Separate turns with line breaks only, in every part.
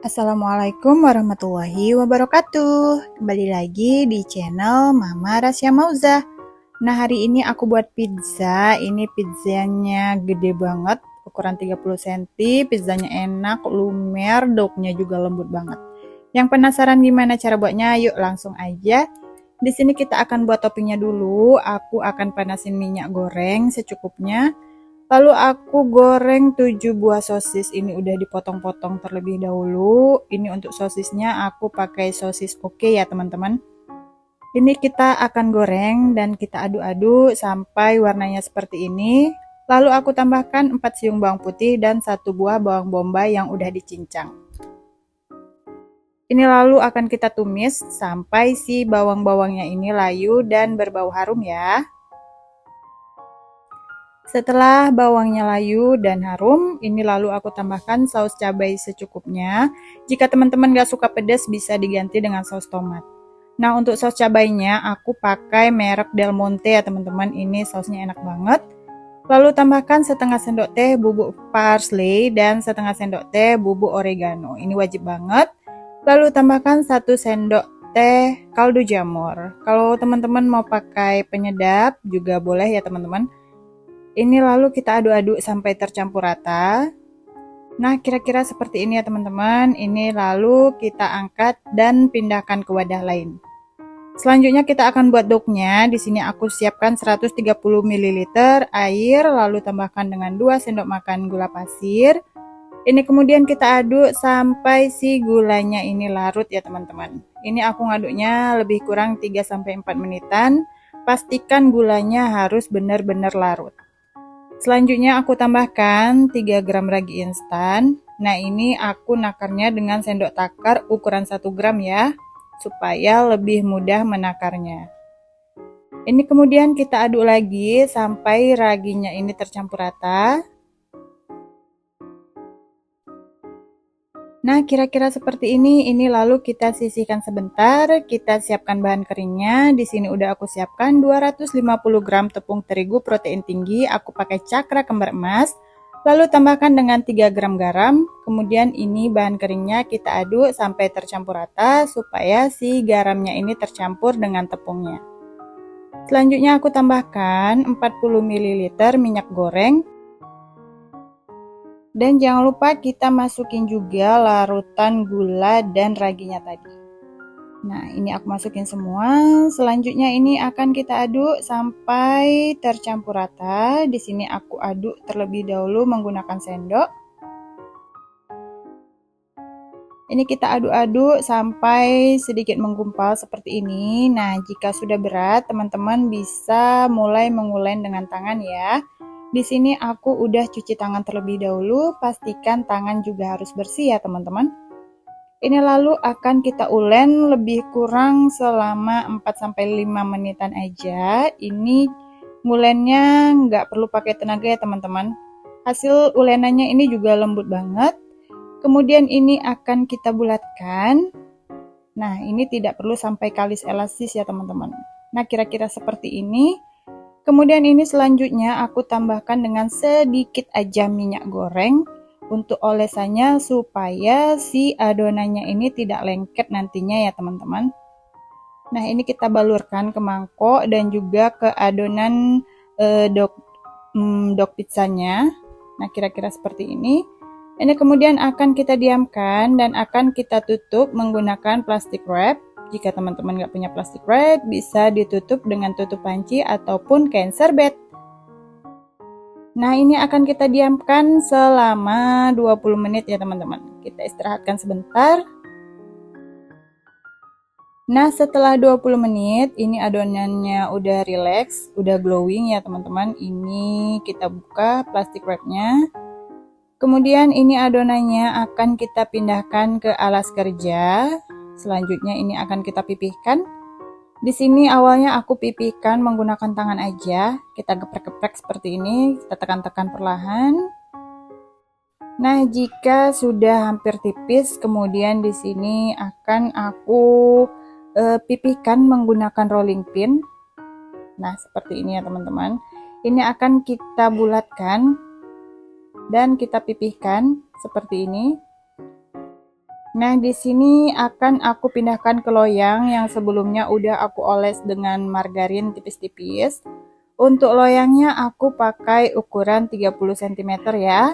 Assalamualaikum warahmatullahi wabarakatuh. Kembali lagi di channel Mama Rasya Mauza. Nah, hari ini aku buat pizza. Ini pizzanya gede banget, ukuran 30 cm. Pizzanya enak, lumer, daunnya juga lembut banget. Yang penasaran gimana cara buatnya? Yuk langsung aja. Di sini kita akan buat toppingnya dulu. Aku akan panasin minyak goreng secukupnya. Lalu aku goreng 7 buah sosis. Ini udah dipotong-potong terlebih dahulu. Ini untuk sosisnya aku pakai sosis oke ya teman-teman. Ini kita akan goreng dan kita aduk-aduk sampai warnanya seperti ini. Lalu aku tambahkan 4 siung bawang putih dan 1 buah bawang bombay yang udah dicincang. Ini lalu akan kita tumis sampai si bawang-bawangnya ini layu dan berbau harum ya. Setelah bawangnya layu dan harum, ini lalu aku tambahkan saus cabai secukupnya. Jika teman-teman gak suka pedas, bisa diganti dengan saus tomat. Nah, untuk saus cabainya aku pakai merek Del Monte ya teman-teman. Ini sausnya enak banget. Lalu tambahkan setengah sendok teh bubuk parsley dan setengah sendok teh bubuk oregano. Ini wajib banget. Lalu tambahkan 1 sendok teh kaldu jamur. Kalau teman-teman mau pakai penyedap juga boleh ya teman-teman. Ini lalu kita aduk-aduk sampai tercampur rata. Nah, kira-kira seperti ini ya teman-teman. Ini lalu kita angkat dan pindahkan ke wadah lain. Selanjutnya kita akan buat dough-nya. Di sini aku siapkan 130 ml air, lalu tambahkan dengan 2 sendok makan gula pasir. Ini kemudian kita aduk sampai si gulanya ini larut ya teman-teman. Ini aku ngaduknya lebih kurang 3-4 menitan. Pastikan gulanya harus benar-benar larut. Selanjutnya aku tambahkan 3 gram ragi instan. Nah, ini aku nakarnya dengan sendok takar ukuran 1 gram ya, supaya lebih mudah menakarnya. Ini kemudian kita aduk lagi sampai raginya ini tercampur rata. Nah, kira-kira seperti ini lalu kita sisihkan sebentar, kita siapkan bahan keringnya. Di sini udah aku siapkan 250 gram tepung terigu protein tinggi, aku pakai cakra kembar emas. Lalu tambahkan dengan 3 gram garam, kemudian ini bahan keringnya kita aduk sampai tercampur rata supaya si garamnya ini tercampur dengan tepungnya. Selanjutnya aku tambahkan 40 ml minyak goreng. Dan jangan lupa kita masukin juga larutan gula dan raginya tadi. Nah, ini aku masukin semua. Selanjutnya ini akan kita aduk sampai tercampur rata. Di sini aku aduk terlebih dahulu menggunakan sendok. Ini kita aduk-aduk sampai sedikit menggumpal seperti ini. Nah, jika sudah berat, teman-teman bisa mulai mengulen dengan tangan ya. Di sini aku udah cuci tangan terlebih dahulu, pastikan tangan juga harus bersih ya teman-teman. Ini lalu akan kita ulen lebih kurang selama 4-5 menitan aja. Ini ngulennya nggak perlu pakai tenaga ya teman-teman. Hasil ulenannya ini juga lembut banget. Kemudian ini akan kita bulatkan. Nah, ini tidak perlu sampai kalis elastis ya teman-teman. Nah, kira-kira seperti ini. Kemudian ini selanjutnya aku tambahkan dengan sedikit aja minyak goreng untuk olesannya supaya si adonannya ini tidak lengket nantinya ya teman-teman. Nah, ini kita balurkan ke mangkok dan juga ke adonan dough pizzanya. Nah, kira-kira seperti ini. Ini kemudian akan kita diamkan dan akan kita tutup menggunakan plastik wrap. Jika teman-teman nggak punya plastik wrap, bisa ditutup dengan tutup panci ataupun kain serbet. Nah, ini akan kita diamkan selama 20 menit ya teman-teman. Kita istirahatkan sebentar. Nah, setelah 20 menit, ini adonannya udah relax, udah glowing ya teman-teman. Ini kita buka plastik wrapnya. Kemudian ini adonannya akan kita pindahkan ke alas kerja. Selanjutnya ini akan kita pipihkan. Di sini awalnya aku pipihkan menggunakan tangan aja. Kita geprek-geprek seperti ini, kita tekan-tekan perlahan. Nah, jika sudah hampir tipis, kemudian di sini akan aku pipihkan menggunakan rolling pin. Nah, seperti ini ya teman-teman. Ini akan kita bulatkan dan kita pipihkan seperti ini. Nah, di sini akan aku pindahkan ke loyang yang sebelumnya udah aku oles dengan margarin tipis-tipis. Untuk loyangnya aku pakai ukuran 30 cm ya.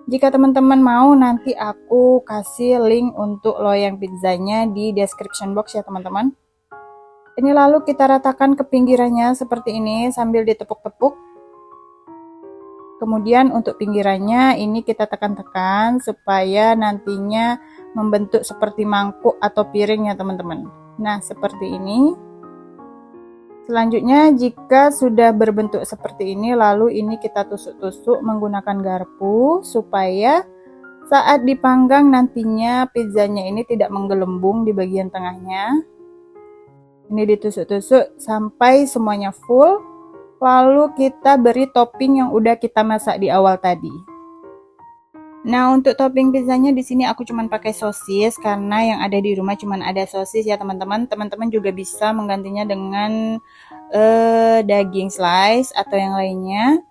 Jika teman-teman mau, nanti aku kasih link untuk loyang pizzanya di description box ya teman-teman. Ini lalu kita ratakan ke pinggirannya seperti ini sambil ditepuk-tepuk. Kemudian untuk pinggirannya ini kita tekan-tekan supaya nantinya membentuk seperti mangkuk atau piring ya teman-teman. Nah, seperti ini. Selanjutnya jika sudah berbentuk seperti ini, lalu ini kita tusuk-tusuk menggunakan garpu supaya saat dipanggang nantinya pizzanya ini tidak menggelembung di bagian tengahnya. Ini ditusuk-tusuk sampai semuanya full. Lalu kita beri topping yang udah kita masak di awal tadi. Nah, untuk topping pizzanya di sini aku cuman pakai sosis karena yang ada di rumah cuman ada sosis ya teman-teman. Teman-teman juga bisa menggantinya dengan daging slice atau yang lainnya.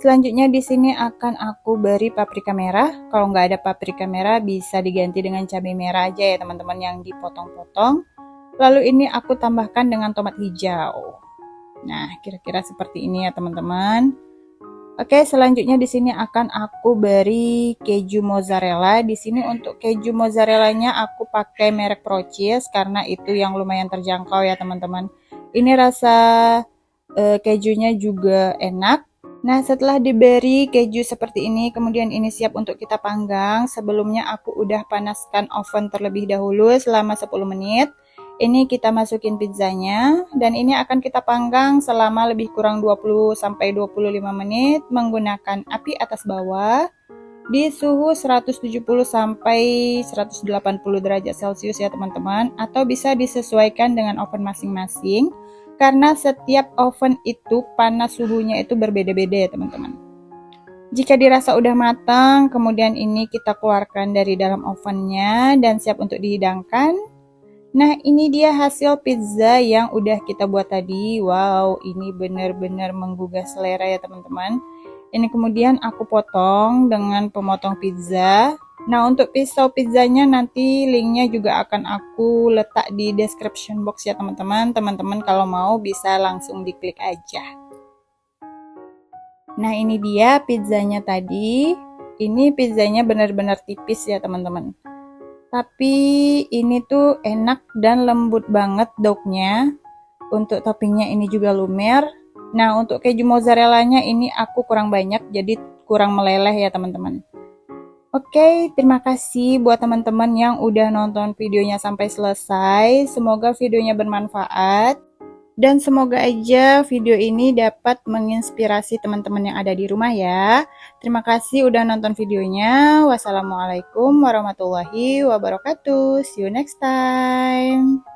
Selanjutnya di sini akan aku beri paprika merah. Kalau nggak ada paprika merah bisa diganti dengan cabai merah aja ya teman-teman yang dipotong-potong. Lalu ini aku tambahkan dengan tomat hijau. Nah, kira-kira seperti ini ya teman-teman. Oke, selanjutnya di sini akan aku beri keju mozzarella. Di sini untuk keju mozzarellanya aku pakai merek Procheese karena itu yang lumayan terjangkau ya teman-teman. Ini rasa kejunya juga enak. Nah, setelah diberi keju seperti ini, kemudian ini siap untuk kita panggang. Sebelumnya aku udah panaskan oven terlebih dahulu selama 10 menit. Ini kita masukin pizzanya dan ini akan kita panggang selama lebih kurang 20 sampai 25 menit menggunakan api atas bawah di suhu 170 sampai 180 derajat Celcius ya teman-teman, atau bisa disesuaikan dengan oven masing-masing karena setiap oven itu panas suhunya itu berbeda-beda ya teman-teman. Jika dirasa udah matang, kemudian ini kita keluarkan dari dalam ovennya dan siap untuk dihidangkan. Nah, ini dia hasil pizza yang udah kita buat tadi. Wow, ini benar-benar menggugah selera ya teman-teman. Ini kemudian aku potong dengan pemotong pizza. Nah, untuk pisau pizzanya nanti linknya juga akan aku letak di description box ya teman-teman. Teman-teman kalau mau bisa langsung diklik aja. Nah, ini dia pizzanya tadi. Ini pizzanya benar-benar tipis ya teman-teman. Tapi ini tuh enak dan lembut banget dough-nya. Untuk toppingnya ini juga lumer. Nah, untuk keju mozzarellanya ini aku kurang banyak, jadi kurang meleleh ya teman-teman. Oke, terima kasih buat teman-teman yang udah nonton videonya sampai selesai. Semoga videonya bermanfaat. Dan semoga aja video ini dapat menginspirasi teman-teman yang ada di rumah ya. Terima kasih udah nonton videonya. Wassalamualaikum warahmatullahi wabarakatuh. See you next time.